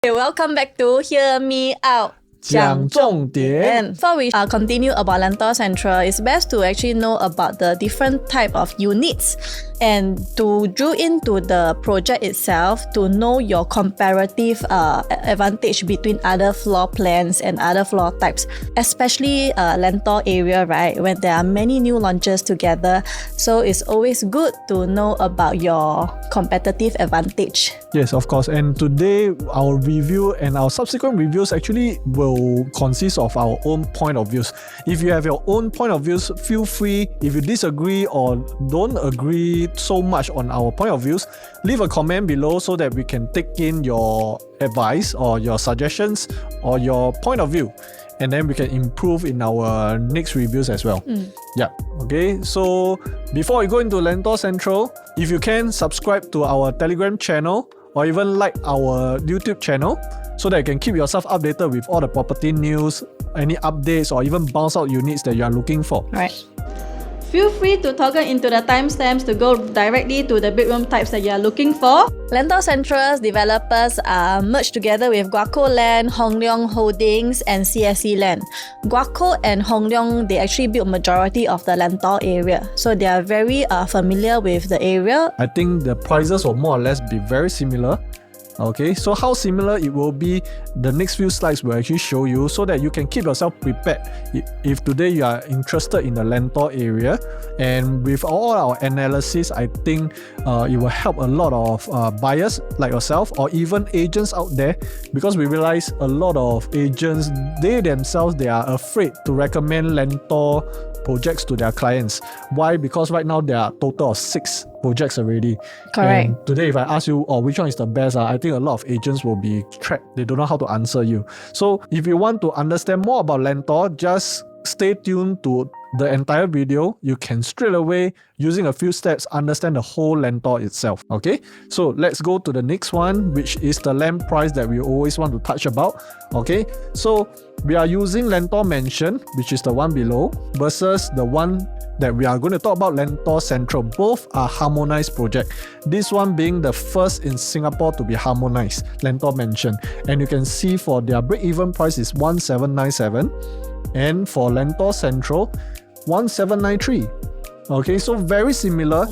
Welcome back to Hear Me Out. 讲重点. And before we continue about Lentor Central, it's best to actually know about the different type of units and to drill into the project itself to know your comparative advantage between other floor plans and other floor types, especially Lentor area, right? When there are many new launches together, so it's always good to know about your competitive advantage. Yes, of course. And today, our review and our subsequent reviews actually will consist of our own point of views. If you have your own point of views, feel free. If you disagree or don't agree so much on our point of views, leave a comment below so that we can take in your advice or your suggestions or your point of view. And then we can improve in our next reviews as well. Yeah. Okay. So before we go into Lentor Central, if you can subscribe to our Telegram channel or even like our YouTube channel so that you can keep yourself updated with all the property news, any updates, or even bounce out units that you are looking for. Right. Feel free to toggle into the timestamps to go directly to the bedroom types that you are looking for. Lentor Central's developers are merged together with Guaco Land, Hong Leong Holdings, and CSC Land. Guaco and Hong Leong, they actually build majority of the Lentor area, so they are very familiar with the area. I think the prices will more or less be very similar. Okay, so how similar it will be, the next few slides will actually show you so that you can keep yourself prepared if today you are interested in the Lentor area. And with all our analysis, I think it will help a lot of buyers like yourself or even agents out there, because we realize a lot of agents, they themselves, they are afraid to recommend Lentor projects to their clients. Why? Because right now there are a total of 6 projects already. Correct. And today, if I ask you, which one is the best, I think a lot of agents will be trapped. They don't know how to answer you. So if you want to understand more about Lentor, just stay tuned to the entire video. You can straight away, using a few steps, understand the whole Lentor itself. Okay, so let's go to the next one, which is the land price that we always want to touch about. Okay, so we are using Lentor Mansion, which is the one below, versus the one that we are going to talk about, Lentor Central. Both are harmonized project. This one being the first in Singapore to be harmonized, Lentor Mansion. And you can see for their break-even price is 1797. And for Lentor Central, 1793. Okay, so very similar.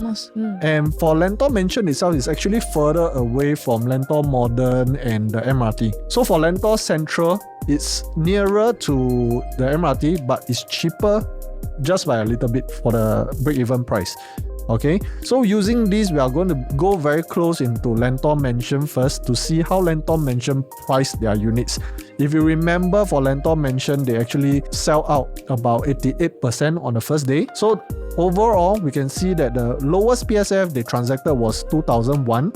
And for Lentor Mansion itself is actually further away from Lentor Modern and the MRT. So for Lentor Central, it's nearer to the MRT, but it's cheaper just by a little bit for the break-even price. Okay, so using this, we are going to go very close into Lentor Mansion first to see how Lentor Mansion price their units. If you remember, for Lentor Mansion, they actually sell out about 88% on the first day. So overall, we can see that the lowest PSF they transacted was 2001.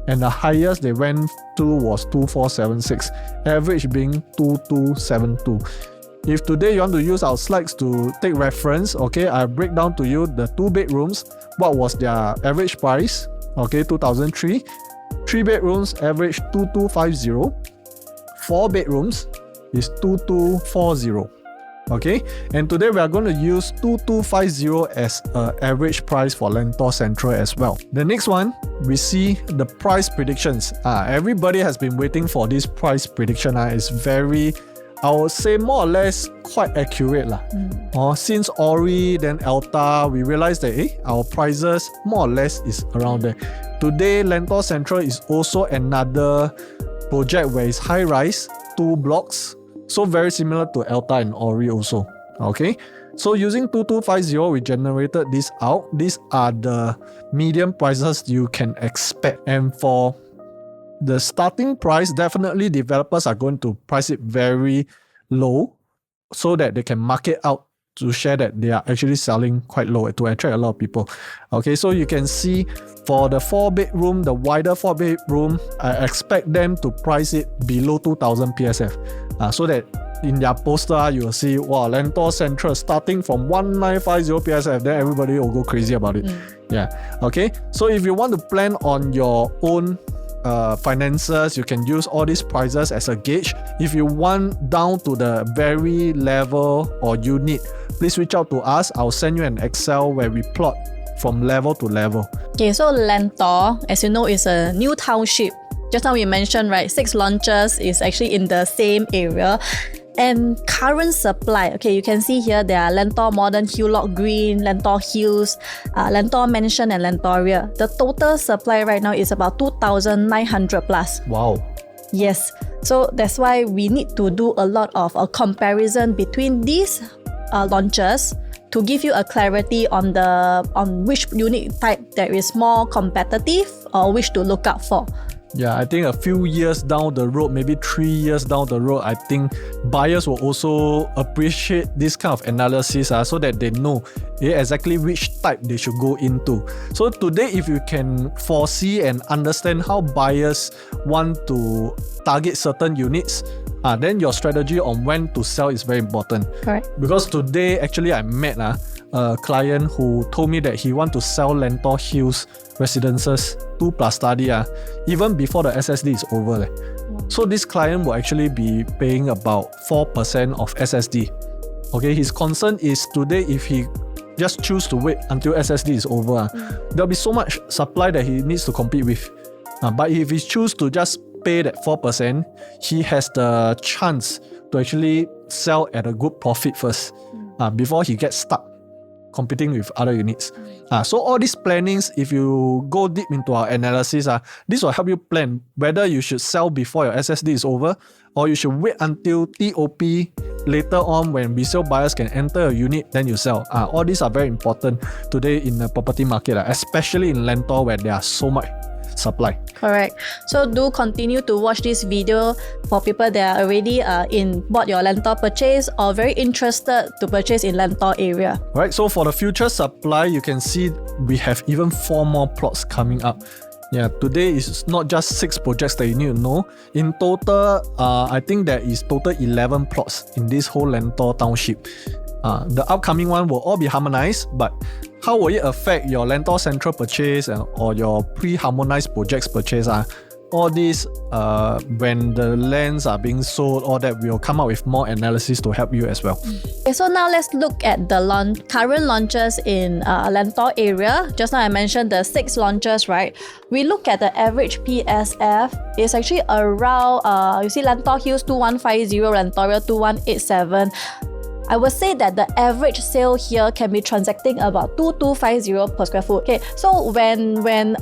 And the highest they went to was 2476, average being 2272. If today you want to use our slides to take reference, okay, I break down to you the 2 bedrooms, what was their average price, okay, 2003. 3 bedrooms, average 2250. 4 bedrooms is 2240. Okay, and today we are going to use 2250 as an average price for Lentor Central as well. The next one, we see the price predictions. Everybody has been waiting for this price prediction. It's very, I would say, more or less quite accurate. Since Ori, then Alta, we realized that our prices more or less is around there. Today, Lentor Central is also another project where it's high-rise, 2 blocks. So very similar to Alta and Ori also. Okay, so using 2250, we generated this out. These are the median prices you can expect. And for the starting price, definitely developers are going to price it very low so that they can market out to share that they are actually selling quite low to attract a lot of people. Okay, so you can see for the 4 bedroom, the wider 4 bedroom, I expect them to price it below 2000 PSF. So that in their poster, you will see, wow, Lentor Central starting from 1950 PSF, then everybody will go crazy about it. Yeah, okay. So if you want to plan on your own finances, you can use all these prices as a gauge. If you want down to the very level or unit, please reach out to us. I'll send you an Excel where we plot from level to level. Okay, so Lentor, as you know, is a new township Just now we mentioned, right, 6 launches is actually in the same area. And current supply, okay, you can see here there are Lentor Modern Hewlock Green, Lentor Hills, Lentor Mansion and Lentoria. The total supply right now is about 2,900 plus. Wow. Yes, so that's why we need to do a lot of a comparison between these launches to give you a clarity on which unit type that is more competitive or which to look out for. Yeah, I think a few years down the road, maybe 3 years down the road, I think buyers will also appreciate this kind of analysis so that they know exactly which type they should go into. So today, if you can foresee and understand how buyers want to target certain units, then your strategy on when to sell is very important. Correct. Because today, actually, I met a client who told me that he want to sell Lentor Hills residences 2+ study even before the SSD is over. So this client will actually be paying about 4% of SSD. Okay, his concern is today if he just choose to wait until SSD is over, there'll be so much supply that he needs to compete with. But if he choose to just pay that 4%, he has the chance to actually sell at a good profit first before he gets stuck competing with other units. So all these plannings, if you go deep into our analysis, this will help you plan whether you should sell before your SSD is over or you should wait until TOP later on when resale buyers can enter a unit, then you sell. All these are very important today in the property market, especially in Lentor where there are so much supply. Correct. So do continue to watch this video for people that are already bought your Lentor purchase or very interested to purchase in Lentor area. Right, so for the future supply, you can see we have even 4 more plots coming up. Yeah, today is not just 6 projects that you need to know. In total, I think there is total 11 plots in this whole Lentor township. The upcoming one will all be harmonized, but how will it affect your Lentor Central purchase or your pre-harmonized projects purchase? All these, when the lands are being sold, all that, we'll come up with more analysis to help you as well. Okay, so now let's look at the current launches in Lentor area. Just now I mentioned the 6 launches, right? We look at the average PSF. It's actually around, you see Lentor Hills 2150, Lentoria 2187. I would say that the average sale here can be transacting about 2250 per square foot. Okay, so when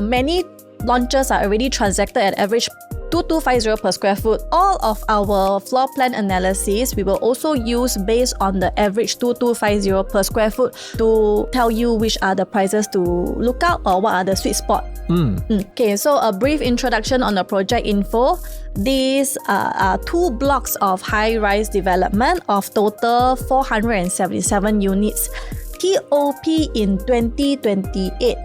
many launches are already transacted at average 2250 per square foot, all of our floor plan analysis we will also use based on the average 2250 per square foot to tell you which are the prices to look out or what are the sweet spot. Okay, so a brief introduction on the project info. These are 2 blocks of high-rise development of total 477 units. TOP in 2028.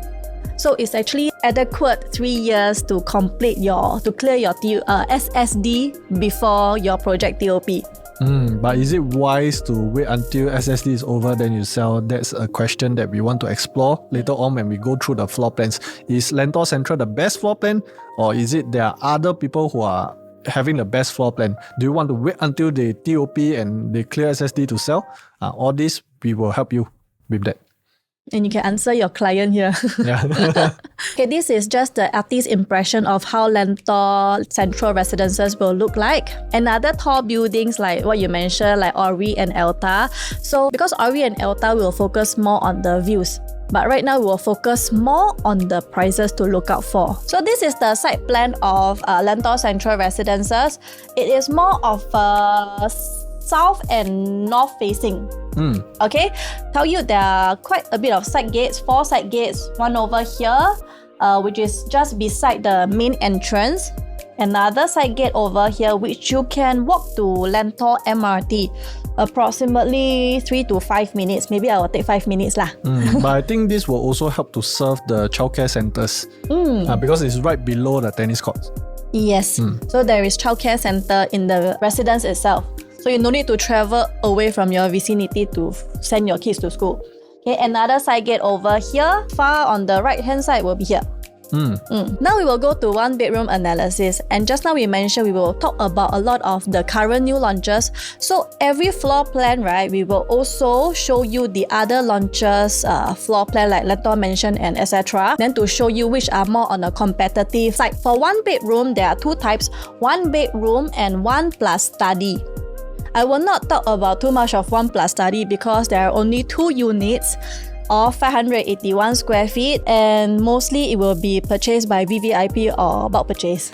So it's actually adequate 3 years to clear your SSD before your project TOP. But is it wise to wait until SSD is over then you sell? That's a question that we want to explore later on when we go through the floor plans. Is Lentor Central the best floor plan, or is it there are other people who are having the best floor plan? Do you want to wait until they TOP and they clear SSD to sell? All this we will help you with that. And you can answer your client here. Yeah. Okay, this is just the artist's impression of how Lentor Central residences will look like. Another tall buildings like what you mentioned, like Ori and Elta. So because Ori and Elta will focus more on the views, but right now we will focus more on the prices to look out for. So this is the site plan of Lentor Central residences. It is more of south and north facing. Okay, tell you there are quite a bit of side gates, 4 side gates, one over here, which is just beside the main entrance. Another side gate over here, which you can walk to Lentor MRT. Approximately 3 to 5 minutes. Maybe I will take 5 minutes lah. But I think this will also help to serve the childcare centers because it's right below the tennis courts. Yes. So there is childcare center in the residence itself. So you no need to travel away from your vicinity to send your kids to school. Okay, another side gate over here, far on the right hand side will be here. Now we will go to one bedroom analysis, and just now we mentioned we will talk about a lot of the current new launches. So every floor plan, right, we will also show you the other launches floor plan like Lentor mentioned and etc. Then to show you which are more on a competitive side. For one bedroom, there are two types, one bedroom and one plus study. I will not talk about too much of one plus study because there are only 2 units of 581 square feet, and mostly it will be purchased by VVIP or bulk purchase.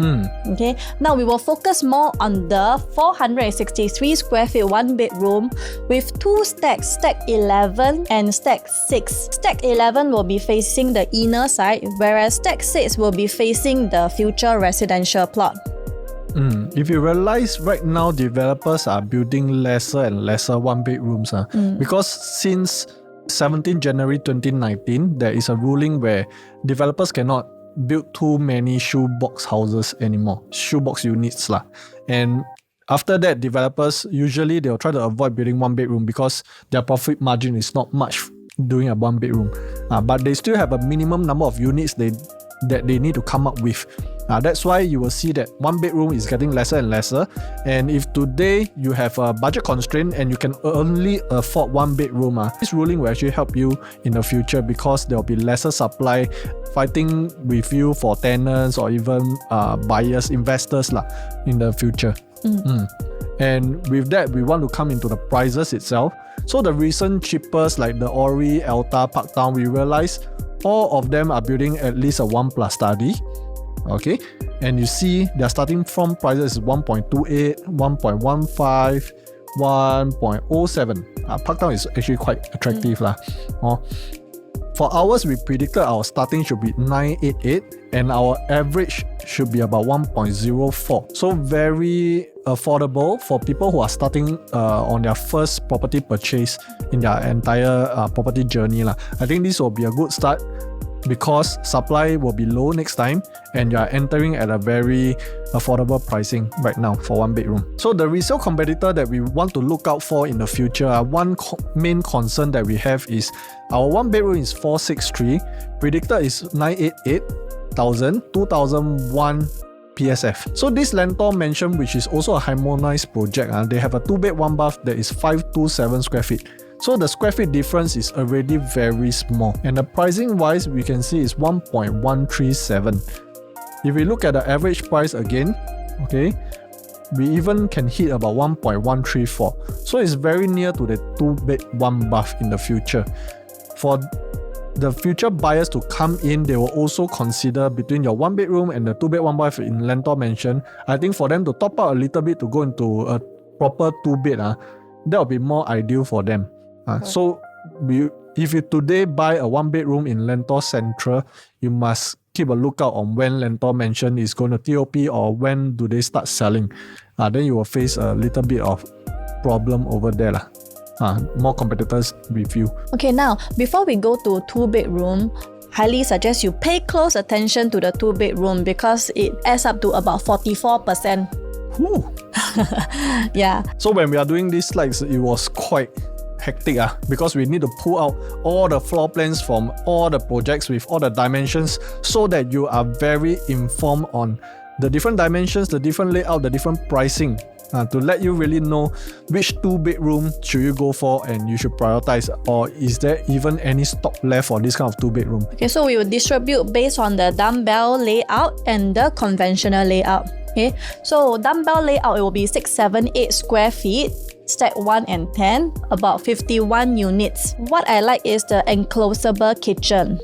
Okay, now we will focus more on the 463 square feet one bedroom with 2 stacks, stack 11 and stack 6. Stack 11 will be facing the inner side, whereas stack 6 will be facing the future residential plot. If you realize right now developers are building lesser and lesser one bedrooms because since 17 January 2019, there is a ruling where developers cannot build too many shoebox houses anymore, shoebox units lah. And after that, developers usually they'll try to avoid building one bedroom because their profit margin is not much doing a one bedroom. But they still have a minimum number of units that they need to come up with. That's why you will see that one bedroom is getting lesser and lesser. And if today you have a budget constraint and you can only afford one bedroom, this ruling will actually help you in the future because there will be lesser supply fighting with you for tenants or even buyers, investors in the future. And with that, we want to come into the prices itself. So the recent cheapest like the Ori, Alta, Parktown, we realize all of them are building at least a 1 plus study. Okay, and you see they're starting from prices 1.28, 1.15, 1.07. Parktown is actually quite attractive. For ours, we predicted our starting should be 988 and our average should be about 1.04. So very affordable for people who are starting on their first property purchase in their entire property journey. I think this will be a good start because supply will be low next time and you are entering at a very affordable pricing right now for one bedroom. So the resale competitor that we want to look out for in the future, one main concern that we have is our one bedroom is 463, predicted is 988,000, 2001 PSF. So this Lentor Mansion, which is also a harmonized project, they have a 2-bed 1-bath that is 527 square feet. So the square feet difference is already very small. And the pricing wise, we can see is 1.137. If we look at the average price again, okay, we even can hit about 1.134. So it's very near to the 2-bed 1-bath in the future. For the future buyers to come in, they will also consider between your 1-bedroom and the 2-bed 1-bath in Lentor Mansion. I think for them to top up a little bit to go into a proper 2-bed, that will be more ideal for them. So if you today buy a 1-bedroom in Lentor Central, you must keep a lookout on when Lentor Mansion is going to TOP or when do they start selling. Then you will face a little bit of problem over there. More competitors with you. Okay, now before we go to 2-bedroom, highly suggest you pay close attention to the 2-bedroom because it adds up to about 44%. Yeah. So when we are doing these slides, it was quite hectic because we need to pull out all the floor plans from all the projects with all the dimensions so that you are very informed on the different dimensions, the different layout, the different pricing to let you really know which 2-bedroom should you go for and you should prioritize, or is there even any stock left for this kind of 2-bedroom. Okay, so we will distribute based on the dumbbell layout and the conventional layout. Okay, so dumbbell layout, it will be 678 square feet, stack 1 and 10, about 51 units. What I like is the enclosable kitchen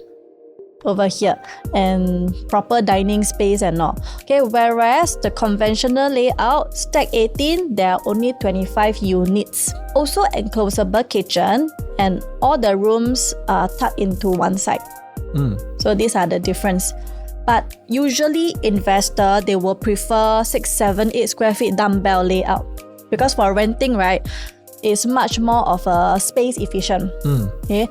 over here and proper dining space and all. Okay, whereas the conventional layout, stack 18, there are only 25 units. Also enclosable kitchen and all the rooms are tucked into one side. So these are the difference. But usually investor, they will prefer 6, 7, 8 square feet dumbbell layout. Because for renting, right, it's much more of a space efficient. Okay,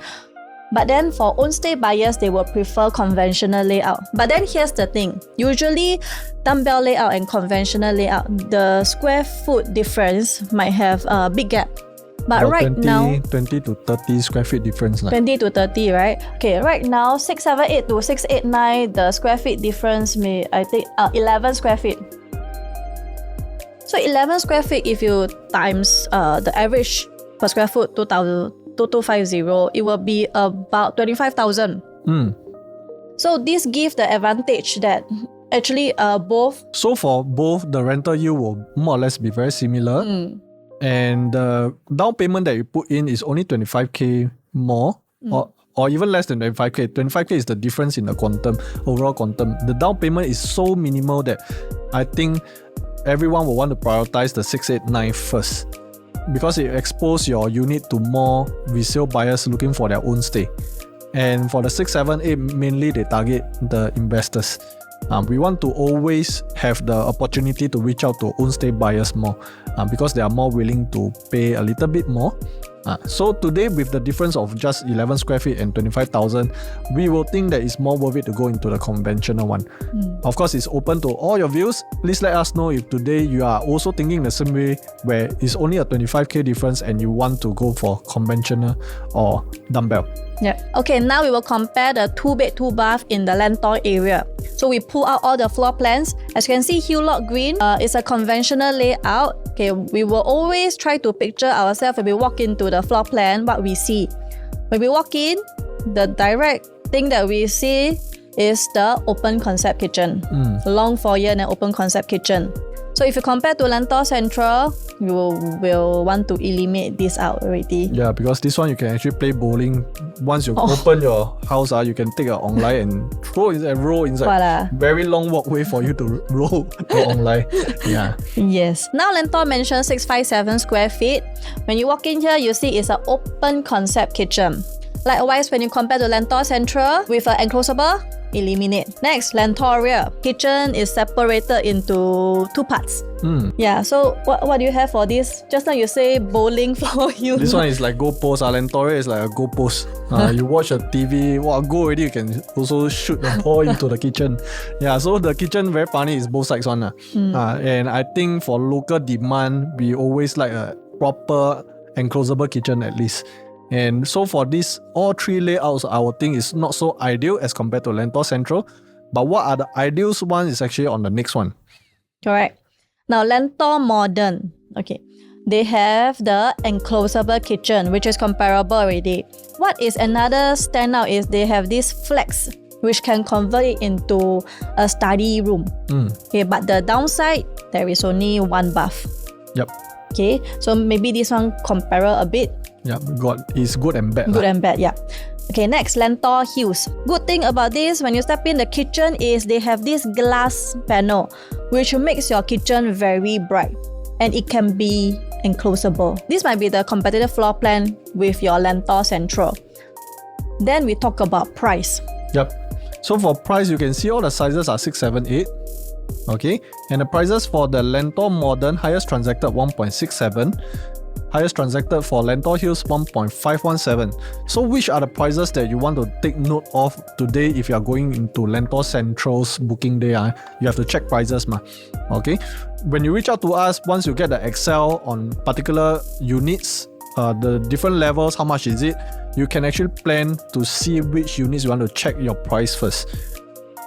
but then for own stay buyers, they will prefer conventional layout. But then here's the thing: usually dumbbell layout and conventional layout, the square foot difference might have a big gap. But About right 20, now, 20 to 30 square feet difference. 20 to 30, right? Okay, right now 678 to 689, the square feet difference may, I think, 11 square feet. So 11 square feet, if you times the average per square foot 2250, it will be about 25,000. So this gives the advantage that actually both. So for both, the rental yield will more or less be very similar. And the down payment that you put in is only 25k more or even less than 25k. 25k is the difference in the overall quantum. The down payment is so minimal that I think everyone will want to prioritize the 689 first, because it exposes your unit to more resale buyers looking for their own stay. And for the 678, mainly they target the investors. We want to always have the opportunity to reach out to own stay buyers more, because they are more willing to pay a little bit more. So today, with the difference of just 11 square feet and 25,000, we will think that it's more worth it to go into the conventional one. Of course, it's open to all your views. Please let us know if today you are also thinking the same way, where it's only a 25k difference and you want to go for conventional or dumbbell. Yeah. Okay, now we will compare the 2-bed, 2-bath in the Lentor area. So we pull out all the floor plans. As you can see, Hewlett Green is a conventional layout. Okay, we will always try to picture ourselves when we walk into the floor plan, what we see. When we walk in, the direct thing that we see is the open concept kitchen. Long foyer and an open concept kitchen. So if you compare to Lentor Central, you will want to eliminate this out already. Yeah, because this one you can actually play bowling. Once you open your house, you can take an online and throw inside, roll inside. Voila. Very long walkway for you to roll to online. Yeah. Yes. Now Lentor mentioned 657 square feet. When you walk in here, you see it's an open concept kitchen. Likewise, when you compare to Lentor Central with an enclosable, eliminate. Next, Lentoria. Kitchen is separated into 2 parts. Yeah, so what do you have for this? Just now you say bowling floor. This one is like goalpost. Lentoria is like a goalpost. You watch a TV, go already, you can also shoot the ball into the kitchen. Yeah, so the kitchen very funny, is both sides one. And I think for local demand, we always like a proper enclosable kitchen at least. And so for this, all 3 layouts, I would think is not so ideal as compared to Lentor Central. But what are the ideals one is actually on the next one. Correct. Now Lentor Modern. Okay. They have the enclosable kitchen, which is comparable already. What is another standout is they have this flex, which can convert it into a study room. Okay, but the downside, there is only 1 bath. Yep. Okay, so maybe this one compare a bit. Yeah, is good and bad. Good and bad, yeah. Okay, next, Lentor Hills. Good thing about this, when you step in the kitchen, is they have this glass panel, which makes your kitchen very bright. And it can be enclosable. This might be the competitive floor plan with your Lentor Central. Then we talk about price. Yep. So for price, you can see all the sizes are 6, 7, 8. Okay. And the prices for the Lentor Modern, highest transacted 1.67. Highest transacted for Lentor Hills 1.517. So which are the prices that you want to take note of today if you are going into Lentor Central's booking day? You have to check prices. Okay. When you reach out to us, once you get the Excel on particular units, the different levels, how much is it, you can actually plan to see which units you want to check your price first.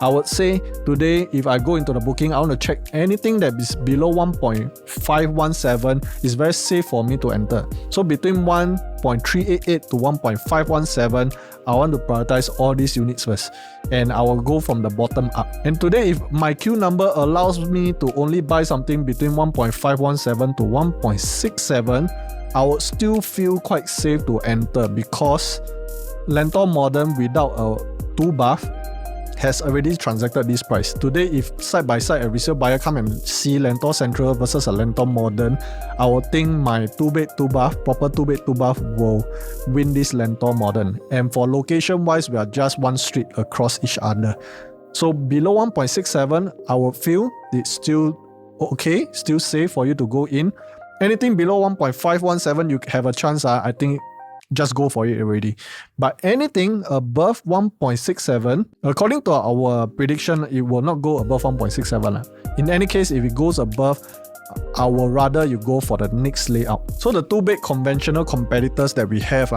I would say today, if I go into the booking, I want to check anything that is below 1.517 is very safe for me to enter. So between 1.388 to 1.517, I want to prioritize all these units first. And I will go from the bottom up. And today, if my queue number allows me to only buy something between 1.517 to 1.67, I would still feel quite safe to enter, because Lentor Modern without a 2-bath has already transacted this price. Today, if side by side a resale buyer come and see Lentor Central versus a Lentor Modern, I would think my 2-bed, 2-bath, proper 2-bed, 2-bath will win this Lentor Modern. And for location wise, we are just 1 street across each other. So below 1.67, I would feel it's still okay, still safe for you to go in. Anything below 1.517, you have a chance, I think just go for it already. But anything above 1.67, according to our prediction, it will not go above 1.67. In any case, if it goes above, I would rather you go for the next layout. So the 2-bed conventional competitors that we have,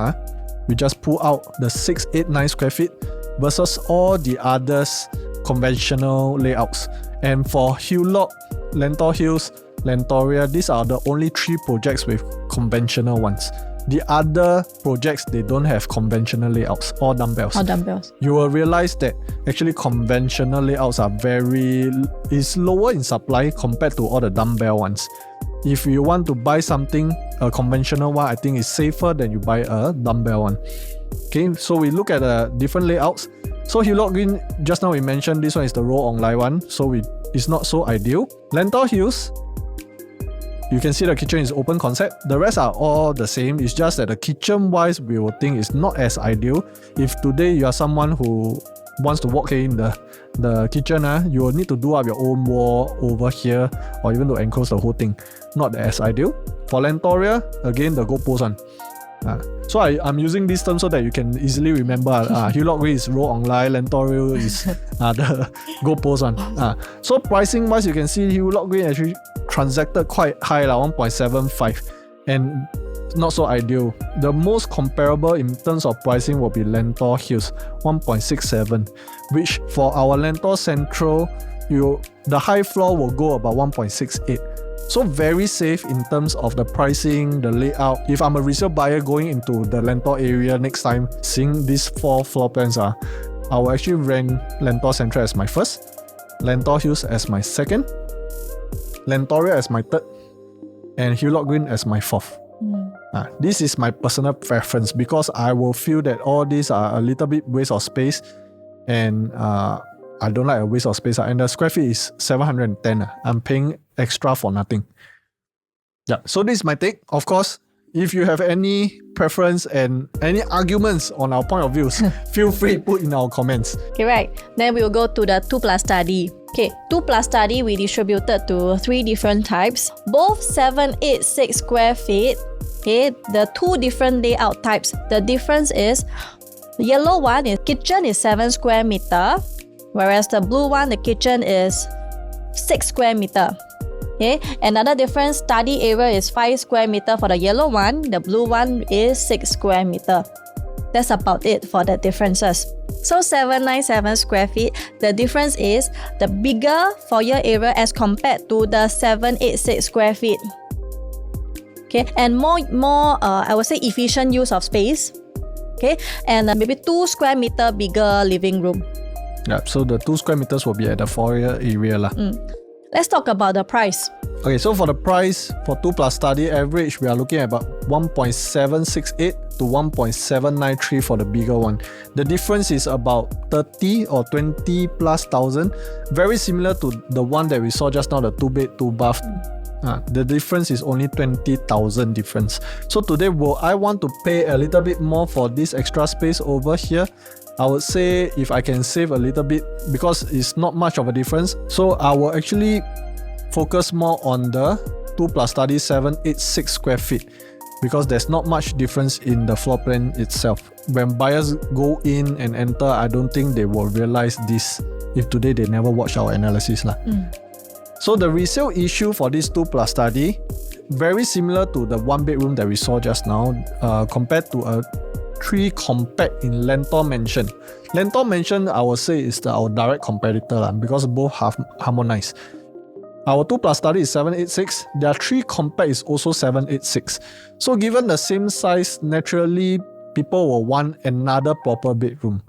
we just pull out the 689 square feet versus all the others conventional layouts. And for Hulock, Lentor Hills, Lentoria, these are the only 3 projects with conventional ones. The other projects, they don't have conventional layouts or dumbbells. You will realize that actually conventional layouts are is lower in supply compared to all the dumbbell ones. If you want to buy something, a conventional one, I think is safer than you buy a dumbbell one. Okay, so we look at the different layouts. So Hulock Green, just now we mentioned this one is the roll online one, so it's not so ideal. Lentor Hills, you can see the kitchen is open concept. The rest are all the same. It's just that the kitchen wise, we will think is not as ideal. If today you are someone who wants to walk in the kitchen, you will need to do up your own wall over here or even to enclose the whole thing. Not as ideal. For Lentoria, again, the goalpost one. So I'm using this term so that you can easily remember. Hulock Green is roll online, Lentoria is the goalpost one. So pricing wise, you can see Hulock Green actually transacted quite high, 1.75, and not so ideal. The most comparable in terms of pricing will be Lentor Hills, 1.67, which for our Lentor Central, the high floor will go about 1.68. So very safe in terms of the pricing, the layout. If I'm a resale buyer going into the Lentor area next time, seeing these 4 floor plans, I will actually rank Lentor Central as my first, Lentor Hills as my second, Lentoria as my third, and Hulock Green as my fourth. This is my personal preference because I will feel that all these are a little bit waste of space, and I don't like a waste of space. And the square feet is 710. I'm paying extra for nothing. Yeah, so this is my take. Of course, if you have any preference and any arguments on our point of views, feel free to put in our comments. Okay, right. Then we will go to the 2+ study. Okay, 2+ study we distributed to 3 different types. Both 786 square feet. Okay, the 2 different layout types. The difference is the yellow one is kitchen is 7 square meter, whereas the blue one, the kitchen is 6 square meter. Okay, another difference, study area is 5 square meter for the yellow one, the blue one is 6 square meter. That's about it for the differences. So 797 square feet, the difference is the bigger foyer area as compared to the 786 square feet. Okay, and more I would say efficient use of space. Okay, and maybe 2 square meter bigger living room. Yeah, so the 2 square meters will be at the foyer area. Let's talk about the price. Okay, so for the price, for 2+ study average, we are looking at about 1.768 to 1.793 for the bigger one. The difference is about 30 or 20 plus thousand. Very similar to the one that we saw just now, the 2-bed, 2-bath. The difference is only 20,000 difference. So today, will I want to pay a little bit more for this extra space over here? I would say if I can save a little bit, because it's not much of a difference, so I will actually focus more on the 2+ study 786 square feet, because there's not much difference in the floor plan itself. When buyers go in and enter, I don't think they will realize this if today they never watch our analysis. So the resale issue for this 2+ study, very similar to the 1-bedroom that we saw just now, compared to a 3 compact in Lentor Mansion. Lentor Mansion, I would say, is our direct competitor because both have harmonized. Our 2+ study is 786. Their 3 compact is also 786. So given the same size, naturally, people will want another proper bedroom.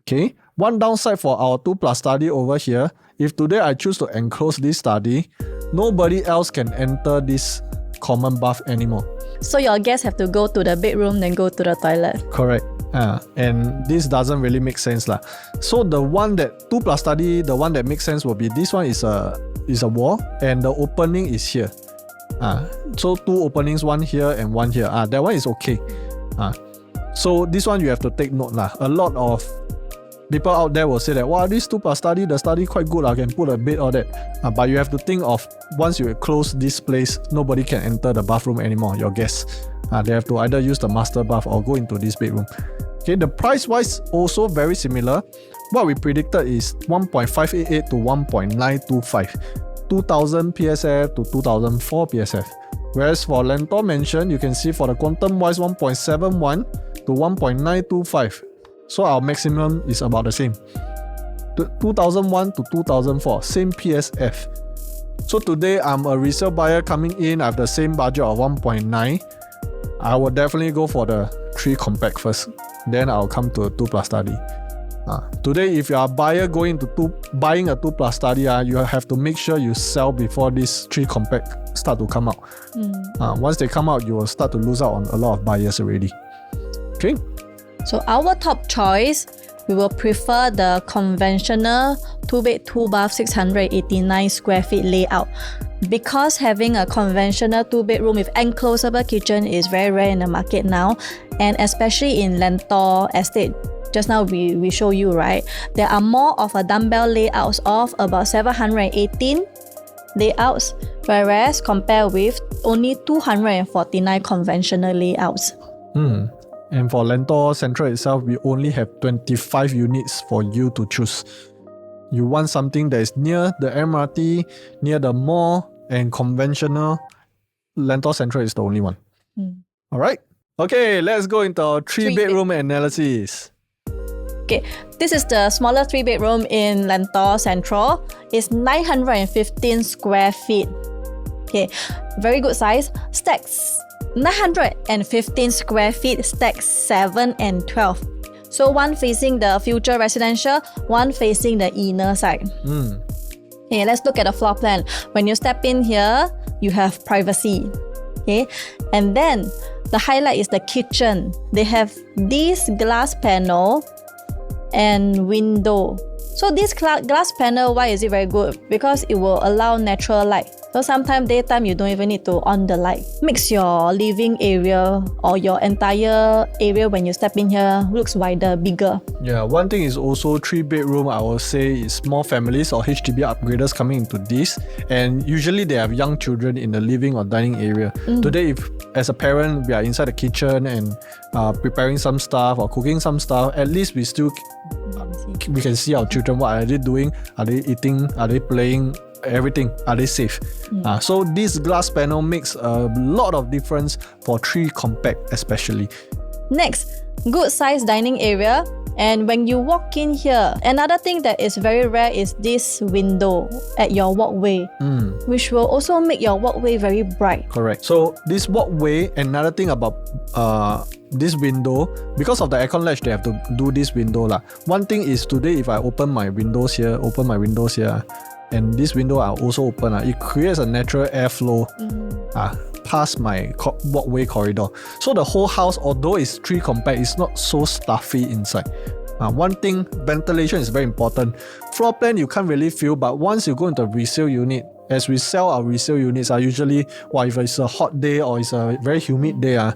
Okay. One downside for our 2+ study over here, if today I choose to enclose this study, nobody else can enter this common bath anymore. So your guests have to go to the bedroom, then go to the toilet. Correct. And this doesn't really make sense. So the one that 2+ study, the one that makes sense will be this one is a wall and the opening is here. So 2 openings, one here and one here. That one is okay. So this one you have to take note. A lot of people out there will say that, wow, this 2+ study, the study quite good, I can put a bed or that. But you have to think of, once you close this place, nobody can enter the bathroom anymore, your guests. They have to either use the master bath or go into this bedroom. Okay, the price wise also very similar. What we predicted is 1.588 to 1.925. 2000 PSF to 2004 PSF. Whereas for Lentor Mansion, you can see for the quantum wise 1.71 to 1.925. So our maximum is about the same. 2001 to 2004, same PSF. So today I'm a resale buyer coming in, I have the same budget of 1.9. I will definitely go for the 3 compact first. Then I'll come to a 2 plus study. Today, if you are a buyer buying a 2 plus study, you have to make sure you sell before this 3 compact start to come out. Once they come out, you will start to lose out on a lot of buyers already. Okay. So our top choice, we will prefer the conventional 2-bed 2-bath 689 square feet layout. Because having a conventional 2-bedroom with enclosable kitchen is very rare in the market now, and especially in Lentor estate, just now we show you, right? There are more of a dumbbell layouts of about 718 layouts, whereas compared with only 249 conventional layouts. And for Lentor Central itself, we only have 25 units for you to choose. You want something that is near the MRT, near the mall, and conventional, Lentor Central is the only one. Alright? Okay, let's go into our 3-bedroom analysis. Okay, this is the smaller 3-bedroom in Lentor Central. It's 915 square feet. Okay, very good size. Stacks 915 square feet, stacks 7 and 12. So one facing the future residential, one facing the inner side. Okay, let's look at the floor plan. When you step in here, you have privacy. Okay, and then the highlight is the kitchen. They have this glass panel and window. So this glass panel, why is it very good? Because it will allow natural light. So sometimes daytime you don't even need to on the light. Makes your living area or your entire area when you step in here looks wider, bigger. Yeah, one thing is also 3-bedroom, I will say, is more families or HDB upgraders coming into this, and usually they have young children in the living or dining area. Today, if as a parent we are inside the kitchen and preparing some stuff or cooking some stuff, at least we can see our children. What are they doing? Are they eating? Are they playing? Everything, are they safe? So this glass panel makes a lot of difference for 3 compact especially. Next, good size dining area. And when you walk in here, another thing that is very rare is this window at your walkway, which will also make your walkway very bright. Correct. So this walkway, another thing about this window, because of the aircon latch, they have to do this window lah. One thing is today, if I open my windows here, and this window are also open, it creates a natural airflow past my walkway corridor. So the whole house, although it's 3 compact, it's not so stuffy inside. One thing, ventilation is very important. Floor plan you can't really feel, but once you go into resale unit, as we sell our resale units, usually, if it's a hot day or it's a very humid day,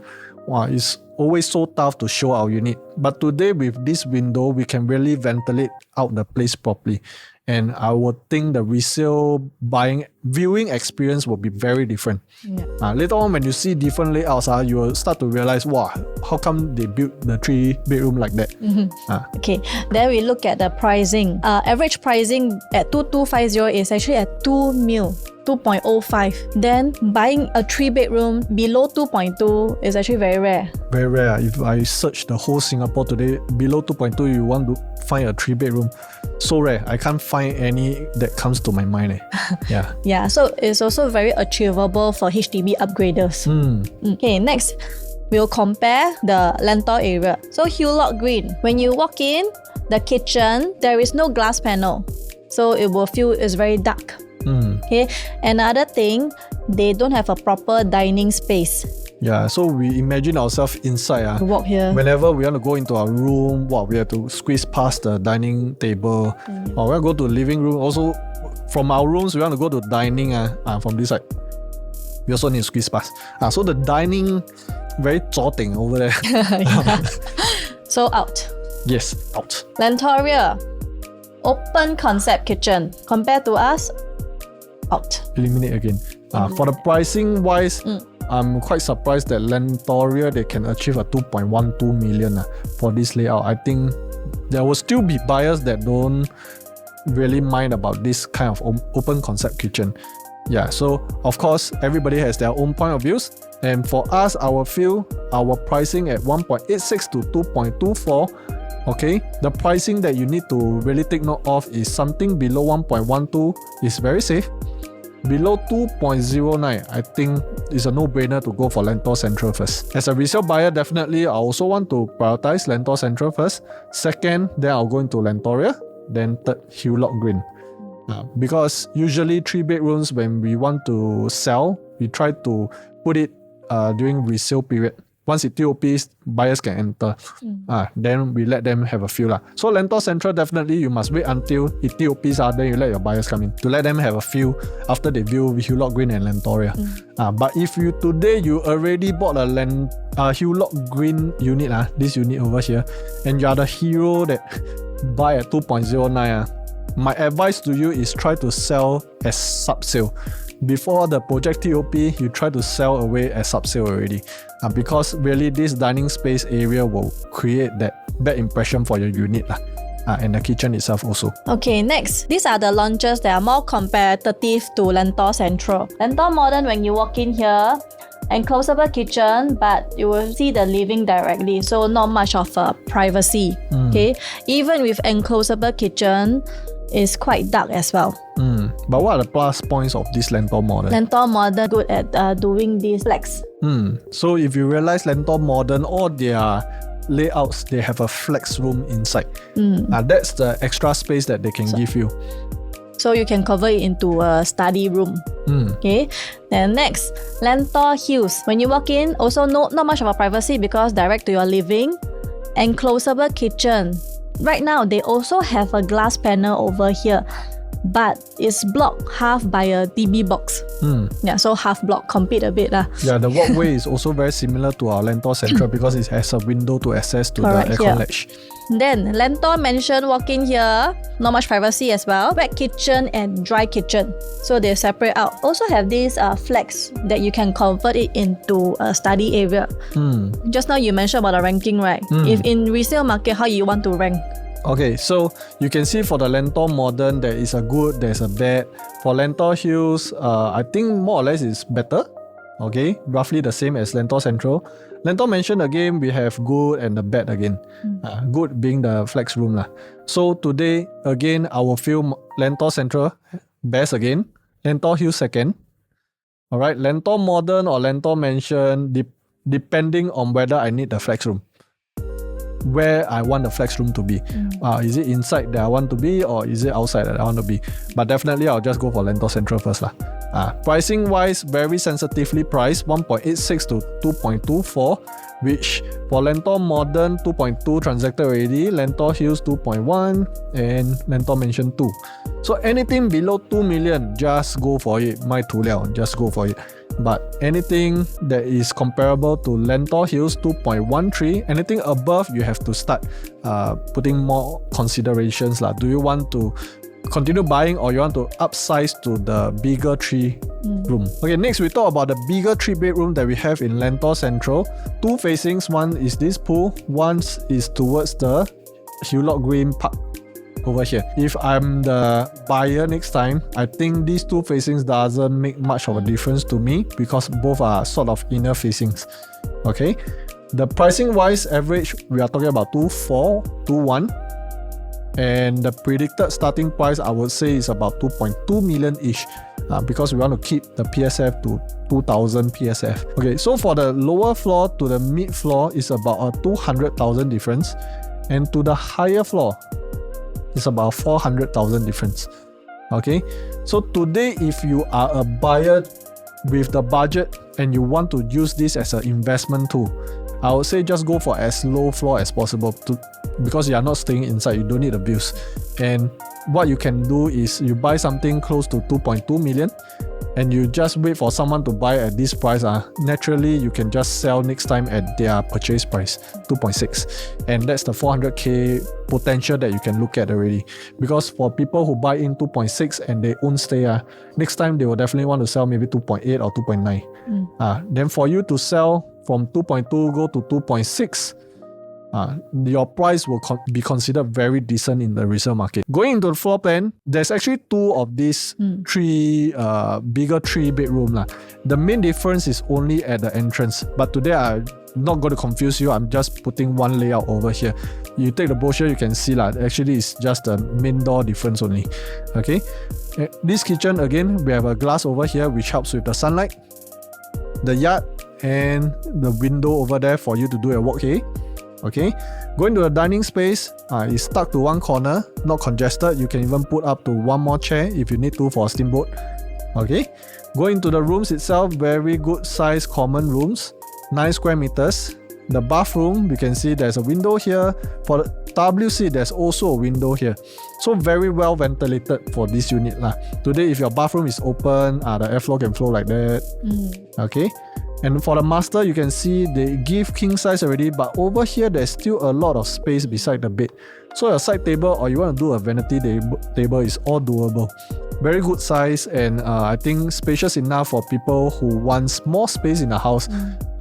it's always so tough to show our unit. But today with this window, we can really ventilate out the place properly. And I would think the resale viewing experience will be very different. Later on, when you see different layouts, you will start to realize, how come they built the 3-bedroom like that? Okay, then we look at the pricing. Average pricing at 2250 is actually at 2 mil. 2.05. Then buying a 3-bedroom below 2.2 is actually very rare. Very rare. If I search the whole Singapore today, below 2.2, you want to find a 3-bedroom. So rare. I can't find any that comes to my mind. Yeah, so it's also very achievable for HDB upgraders. Okay, next, we'll compare the Lentor area. So Hewlett Green, when you walk in, the kitchen, there is no glass panel. So it will feel it's very dark. Okay, another thing, they don't have a proper dining space. Yeah, so we imagine ourselves inside. Walk here. Whenever we want to go into our room, we have to squeeze past the dining table. Or we want to go to the living room. Also, from our rooms, we want to go to dining from this side. We also need to squeeze past. So the dining, very zotting over there. So out. Yes, out. Lentoria, open concept kitchen. Compared to us, out. Eliminate again. For the pricing wise, I'm quite surprised that Lentoria, they can achieve a 2.12 million for this layout. I think there will still be buyers that don't really mind about this kind of open concept kitchen. Yeah, so of course everybody has their own point of views, and for us, our pricing at 1.86 to 2.24. Okay, the pricing that you need to really take note of is something below 1.12 is very safe. Below 2.09, I think it's a no-brainer to go for Lentor Central first. As a resale buyer, definitely I also want to prioritize Lentor Central first. Second, then I'll go into Lentoria. Then third, Hewlock Green. Because usually 3 bedrooms, when we want to sell, we try to put it during resale period. Once it TOPs, buyers can enter. Then we let them have a feel. So Lentor Central, definitely you must wait until it TOPs, then you let your buyers come in to let them have a feel after they view Hewlock Green and Lentoria. But if you already bought a Hewlock Green unit, this unit over here, and you are the hero that buy at 2.09, my advice to you is try to sell as sub-sale. Before the project TOP, you try to sell away as sub-sale already. Because really this dining space area will create that bad impression for your unit and the kitchen itself also. Okay, next. These are the launches that are more competitive to Lentor Central. Lentor Modern, when you walk in here, enclosable kitchen, but you will see the living directly, so not much of privacy. Okay, even with enclosable kitchen, it's quite dark as well. But what are the plus points of this Lentor Modern? Lentor Modern good at doing this flex. So if you realize Lentor Modern, all their layouts, they have a flex room inside. That's the extra space that they can give you. So you can cover it into a study room. Okay. Then next, Lentor Hills. When you walk in, also not much of a privacy because direct to your living. Enclosable kitchen. Right now, they also have a glass panel over here, but it's blocked half by a DB box. Yeah, so half block, compete a bit. Yeah, the walkway is also very similar to our Lentor Central because it has a window to access to the aircon ledge. Then, Lentor Mansion, walk in here, not much privacy as well. Wet kitchen and dry kitchen. So they separate out. Also have this flex that you can convert it into a study area. Just now you mentioned about the ranking, right? If in resale market, how you want to rank? Okay, so you can see for the Lentor Modern, there is a good, there's a bad. For Lentor Hills, I think more or less is better. Okay, roughly the same as Lentor Central. Lentor Mansion again, we have good and the bad again. Good being the flex room. So today, again, I will feel Lentor Central best again. Lentor Hills second. Alright, Lentor Modern or Lentor Mansion, depending on whether I need the flex room. Where I want the flex room to be. Is it inside that I want to be or is it outside that I want to be? But definitely I'll just go for Lentor Central first. Pricing wise, very sensitively priced, 1.86 to 2.24, which for Lentor Modern 2.2 transacted already, Lentor Hills 2.1 and Lentor Mansion 2. So anything below 2 million, just go for it. Just go for it. But anything that is comparable to Lentor Hills 2.13, anything above, you have to start putting more considerations. Do you want to continue buying or you want to upsize to the bigger 3 room? Okay, next we talk about the bigger 3 bedroom that we have in Lentor Central. 2 facings, one is this pool, one is towards the Hewlock Green Park over here. If I'm the buyer next time, I think these 2 facings doesn't make much of a difference to me because both are sort of inner facings. Okay, the pricing wise, average we are talking about 2.4, 2.1, and the predicted starting price I would say is about 2.2 million ish because we want to keep the PSF to 2,000 PSF. Okay, so for the lower floor to the mid floor is about a 200,000 difference, and to the higher floor it's about 400,000 difference. Okay, so today if you are a buyer with the budget and you want to use this as an investment tool, I would say just go for as low floor as possible because you are not staying inside, you don't need the bills. And what you can do is you buy something close to 2.2 million and you just wait for someone to buy at this price. Naturally, you can just sell next time at their purchase price, 2.6. And that's the 400k potential that you can look at already. Because for people who buy in 2.6 and they won't stay, next time they will definitely want to sell maybe 2.8 or 2.9. Then for you to sell from 2.2 go to 2.6, your price will be considered very decent in the resale market. Going into the floor plan, there's actually two of these bigger 3-bedroom. The main difference is only at the entrance. But today I'm not going to confuse you. I'm just putting one layout over here. You take the brochure, you can see actually it's just the main door difference only. Okay. This kitchen, again, we have a glass over here which helps with the sunlight, the yard, and the window over there for you to do a walkway. Okay, going to the dining space, it's stuck to one corner, not congested. You can even put up to one more chair if you need to for a steamboat. Okay, going to the rooms itself, very good size common rooms, 9 square meters. The bathroom, you can see there's a window here. For the WC, there's also a window here. So very well ventilated for this unit. Today, if your bathroom is open, the airflow can flow like that. Okay. And for the master, you can see they give king size already, but over here there's still a lot of space beside the bed. So your side table or you want to do a vanity table is all doable. Very good size, and I think spacious enough for people who want more space in the house,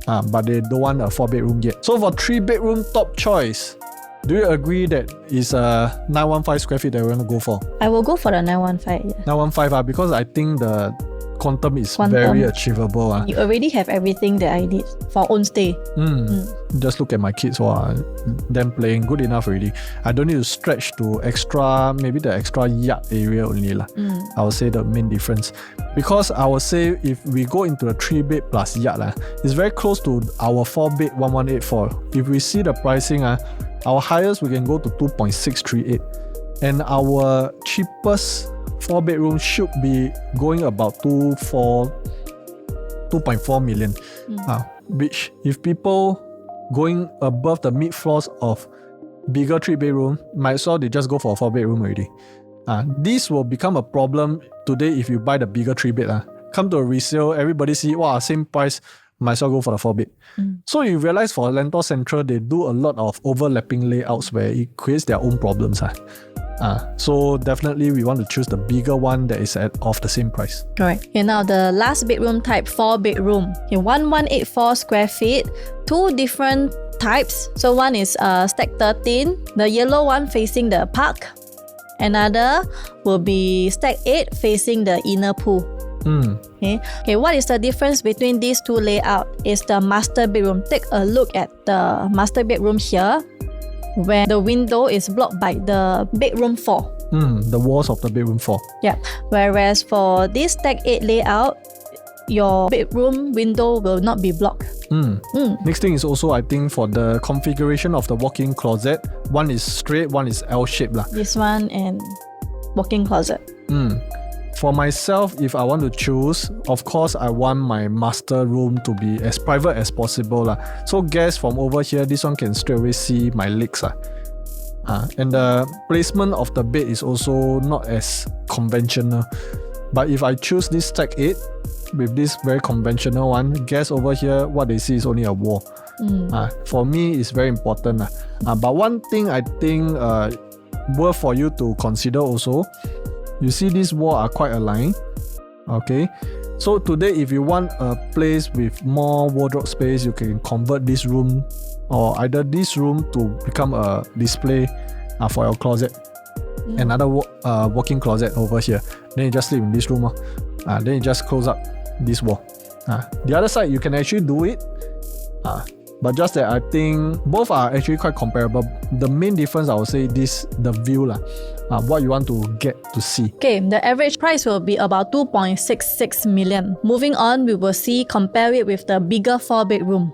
but they don't want a 4-bedroom yet. So for 3-bedroom top choice, do you agree that it's a 915 square feet that we're going to go for? I will go for the 915. Yeah. 915 because I think the quantum is very achievable. You already have everything that I need for own stay. Just look at my kids, them playing good enough already. I don't need to stretch to maybe the extra yard area only. I would say the main difference. Because I would say if we go into a 3-bed plus yard, it's very close to our 4-bed 1184. If we see the pricing, our highest we can go to 2.638. And our cheapest 4-bedroom should be going about 2.4 million. Which if people going above the mid floors of bigger 3-bedroom, might as well they just go for a 4-bedroom already. This will become a problem today if you buy the bigger 3-bed. Come to a resale, everybody see, same price, might as well go for the 4-bed. So you realize for Lentor Central, they do a lot of overlapping layouts where it creates their own problems. So definitely we want to choose the bigger one that is of the same price. Correct. Okay, now the last bedroom type, 4-bedroom. 1184 square feet, 2 different types. So one is stack 13, the yellow one facing the park. Another will be stack 8 facing the inner pool. Okay, what is the difference between these two layouts? Is the master bedroom. Take a look at the master bedroom here, where the window is blocked by the bedroom 4. The walls of the bedroom 4. Yeah. Whereas for this stack 8 layout, your bedroom window will not be blocked. Next thing is also, I think, for the configuration of the walk-in closet, one is straight, one is L-shaped. This one and walk-in closet. For myself, if I want to choose, of course, I want my master room to be as private as possible. So guests from over here, this one can straight away see my legs. And the placement of the bed is also not as conventional. But if I choose this stack 8 with this very conventional one, guests over here, what they see is only a wall. For me, it's very important. But one thing I think worth for you to consider also, you see these walls are quite aligned. Okay, so today if you want a place with more wardrobe space, you can convert this room or either this room to become a display for your closet. Another walk-in closet over here. Then you just sleep in this room. Then you just close up this wall. The other side you can actually do it. But just that I think both are actually quite comparable. The main difference I would say the view what you want to get to see. Okay, the average price will be about 2.66 million. Moving on, we will compare it with the bigger 4-bedroom.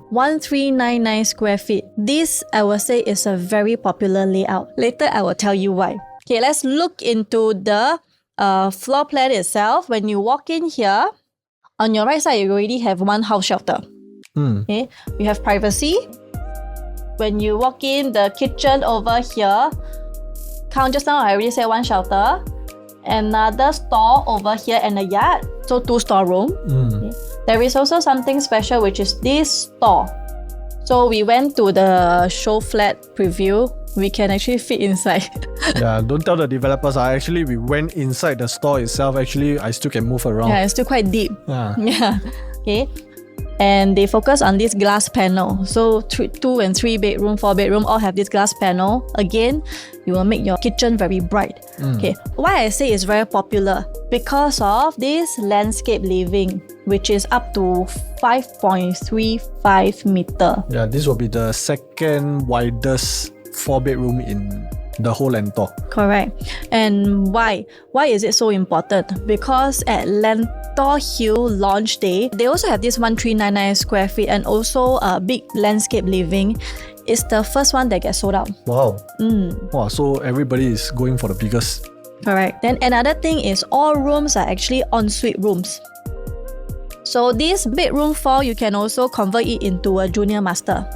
1399 square feet. This I will say is a very popular layout. Later I will tell you why. Okay, let's look into the floor plan itself. When you walk in here, on your right side you already have one house shelter. Okay, we have privacy. When you walk in, the kitchen over here, count just now, I already said one shelter. Another store over here and a yard, so 2 storeroom. Okay. There is also something special, which is this store. So we went to the show flat preview. We can actually fit inside. Yeah, don't tell the developers. Actually, we went inside the store itself. Actually, I still can move around. Yeah, it's still quite deep. Yeah. Okay. And they focus on this glass panel. So 2 and 3 bedroom, 4 bedroom all have this glass panel. Again, you will make your kitchen very bright. Okay, why I say it's very popular? Because of this landscape living, which is up to 5.35 meter. Yeah, this will be the second widest 4-bedroom in the whole Lentor. Correct. And why? Why is it so important? Because at Lentor Hill launch day, they also have this 1399 square feet and also a big landscape living. It's the first one that gets sold out. Wow. Wow, so everybody is going for the biggest. Correct. Then another thing is all rooms are actually ensuite rooms. So this bedroom 4, you can also convert it into a junior master.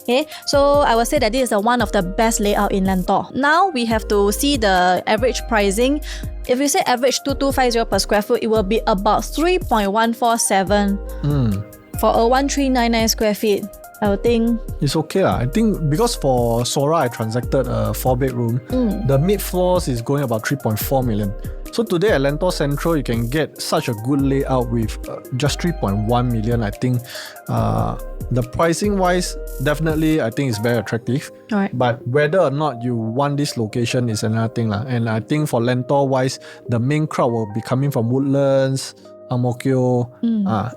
Okay, so I would say that this is one of the best layout in Lentor. Now we have to see the average pricing. If we say average 2250 per square foot, it will be about 3.147 for a 1399 square feet. I would think it's okay. I think because for Sora, I transacted a 4-bedroom. The mid floors is going about 3.4 million. So today at Lentor Central, you can get such a good layout with just 3.1 million. I think the pricing wise, definitely I think it's very attractive. Alright. But whether or not you want this location is another thing. And I think for Lentor wise, the main crowd will be coming from Woodlands, Ang Mo Kio,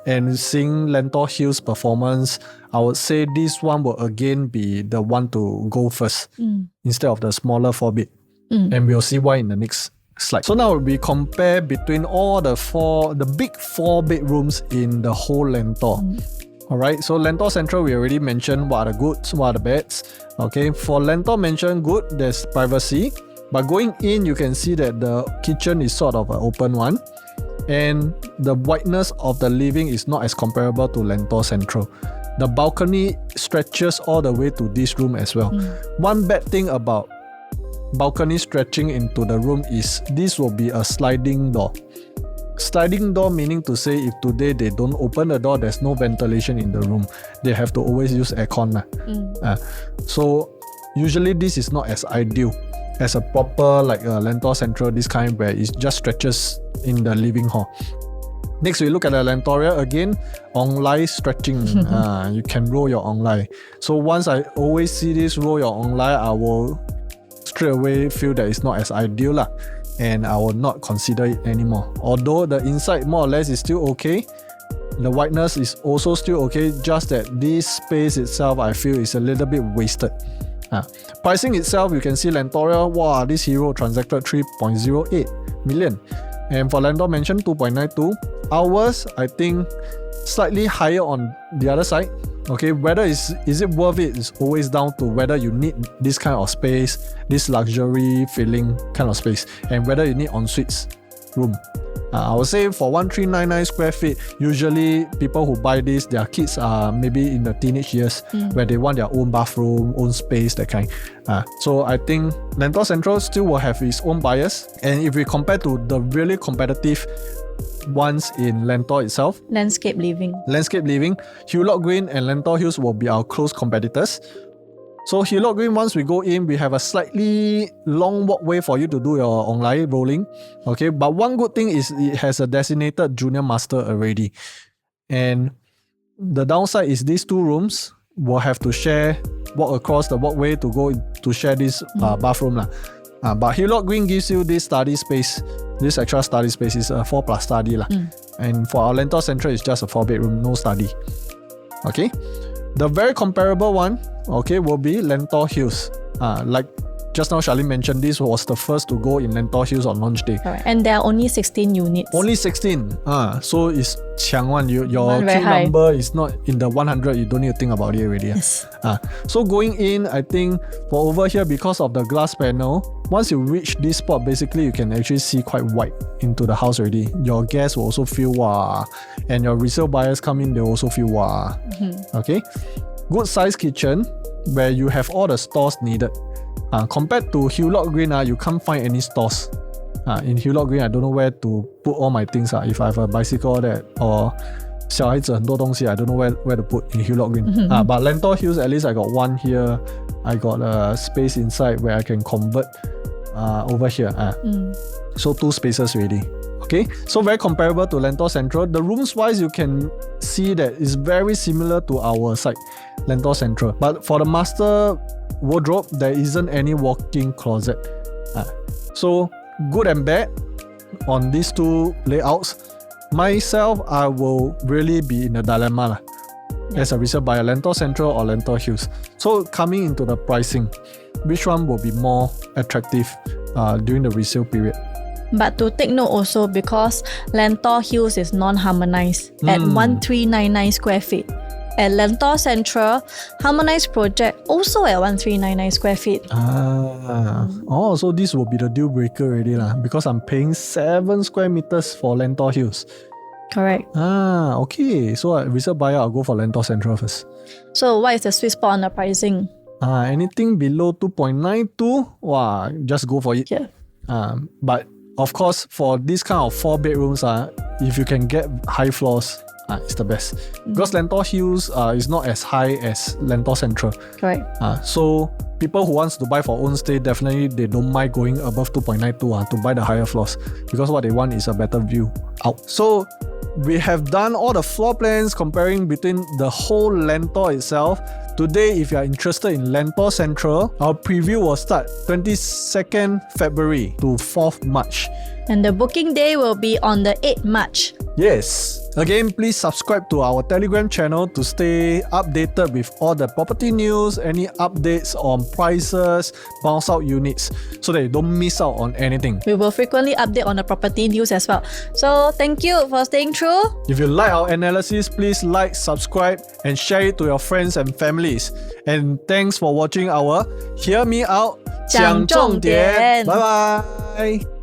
and seeing Lentor Hill's performance, I would say this one will again be the one to go first instead of the smaller 4-bed. And we'll see why in the next slide. So now we compare between all the big 4 bedrooms in the whole Lentor. Alright, so Lentor Central, we already mentioned what are the goods, what are the bads. Okay, for Lentor mentioned good, there's privacy. But going in, you can see that the kitchen is sort of an open one. And the wideness of the living is not as comparable to Lentor Central. The balcony stretches all the way to this room as well. One bad thing about balcony stretching into the room is this will be a sliding door. Sliding door meaning to say if today they don't open the door, there's no ventilation in the room. They have to always use aircon. So usually this is not as ideal as a proper like a Lentor Central, this kind where it just stretches in the living hall. Next, we look at the Lentoria again. Online stretching. You can roll your online. So once I always see this roll your online, I will straight away feel that it's not as ideal lah, and I will not consider it anymore. Although the inside more or less is still okay, the whiteness is also still okay, just that this space itself I feel is a little bit wasted. Pricing itself, you can see Lentoria, wow, this hero transacted 3.08 million. And for Lentor mentioned 2.92. Ours, I think, slightly higher on the other side. Okay, whether is it worth it is always down to whether you need this kind of space, this luxury feeling kind of space, and whether you need en-suites room. I would say for 1399 square feet, usually people who buy this, their kids are maybe in the teenage years where they want their own bathroom, own space, that kind. So I think Lentor Central still will have its own bias. And if we compare to the really competitive ones in Lentor itself, landscape living, Hulot Green and Lentor Hills will be our close competitors. So Hulot Green, once we go in, we have a slightly long walkway for you to do your online rolling. Okay, but one good thing is it has a designated junior master already. And the downside is these 2 rooms will have to walk across the walkway to go to share this bathroom. But Hulot Green gives you this study space. This extra study space is a 4+ study. And for our Lentor Central, it's just a 4-bedroom, no study. Okay. The very comparable one, okay, will be Lentor Hills. Like just now Charlene mentioned, this was the first to go in Lentor Hills on launch day. Correct. And there are only 16 units. Only 16. So it's 强one. Your queue high. number is not in the 100. You don't need to think about it already. Yes. So going in, I think for over here, because of the glass panel, once you reach this spot, basically you can actually see quite wide into the house already. Your guests will also feel wow, and your resale buyers come in, they also feel wow. Okay, good size kitchen where you have all the stores needed. Compared to Hulot Green, you can't find any stores. In Hulot Green, I don't know where to put all my things. If I have a bicycle that or 小孩子很多东西, I don't know where to put in Hulot Green. But Lentor Hills, at least I got one here. I got a space inside where I can convert over here. So 2 spaces already. Okay, so very comparable to Lentor Central. The rooms wise, you can see that it's very similar to our site, Lentor Central. But for the master wardrobe, there isn't any walk-in closet. So good and bad on these two layouts. Myself, I will really be in a dilemma as a resale buyer, Lentor Central or Lentor Hills. So coming into the pricing, which one will be more attractive during the resale period? But to take note also, because Lentor Hills is non-harmonized at 1399 square feet. At Lentor Central, harmonized project also at 1399 square feet. Oh, so this will be the deal breaker already because I'm paying 7 square meters for Lentor Hills. Correct. Okay. So resale buyer, I'll go for Lentor Central first. So what is the sweet spot on the pricing? Anything below 2.92, wow, just go for it. Yeah. But of course, for this kind of 4 bedrooms, if you can get high floors, it's the best. Because Lentor Hills is not as high as Lentor Central. Correct. So people who wants to buy for own stay, definitely they don't mind going above 2.92 to buy the higher floors, because what they want is a better view out. So we have done all the floor plans comparing between the whole Lentor itself. Today, if you are interested in Lentor Central, our preview will start 22nd February to 4th March. And the booking day will be on the 8th March. Yes. Again, please subscribe to our Telegram channel to stay updated with all the property news, any updates on prices, bounce out units, so that you don't miss out on anything. We will frequently update on the property news as well. So thank you for staying true. If you like our analysis, please like, subscribe, and share it to your friends and families. And thanks for watching our Hear Me Out 讲重点。Bye bye.